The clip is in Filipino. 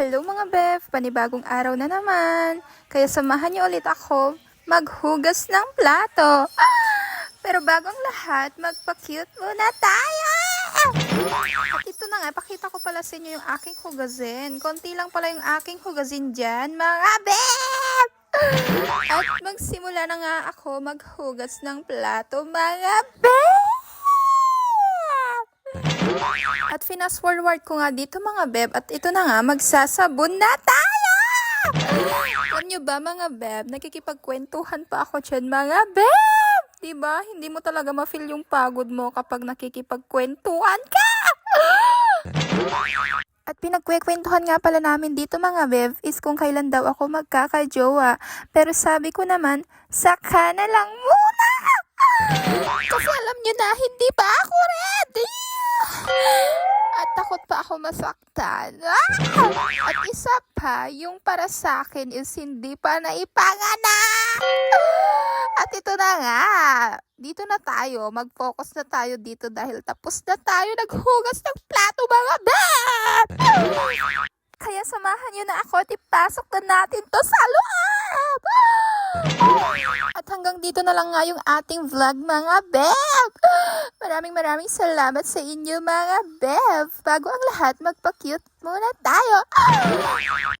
Hello mga Bef! Panibagong araw na naman. Kaya samahan niyo ulit ako maghugas ng plato. Pero bagong lahat, magpa-cute muna tayo! At ito na nga, pakita ko pala sa inyo yung aking hugasin. Konti lang pala yung aking hugasin dyan, mga Bef! At magsimula na nga ako maghugas ng plato, mga Bef! At fast forward ko nga dito mga Beb, at ito na nga, magsasabon na tayo! Alam nyo ba mga Beb, nakikipagkwentuhan pa ako dyan mga Beb! Diba? Hindi mo talaga ma-feel yung pagod mo kapag nakikipagkwentuhan ka! At pinagkwekwentuhan nga pala namin dito mga Beb is kung kailan daw ako magkakajowa. Pero sabi ko naman, saka na lang muna! Kasi alam nyo na, hindi pa ako ready! At takot pa ako masaktan. At isa pa, yung para sa akin is hindi pa naipanganak. At ito na nga, dito na tayo, mag-focus na tayo dito dahil tapos na tayo naghugas ng plato mga Beb! Kaya samahan nyo na ako at ipasok na natin to sa loob! At hanggang dito na lang nga yung ating vlog mga Beb! Maraming salamat sa inyo mga Beb! Bago ang lahat, magpa-cute muna tayo!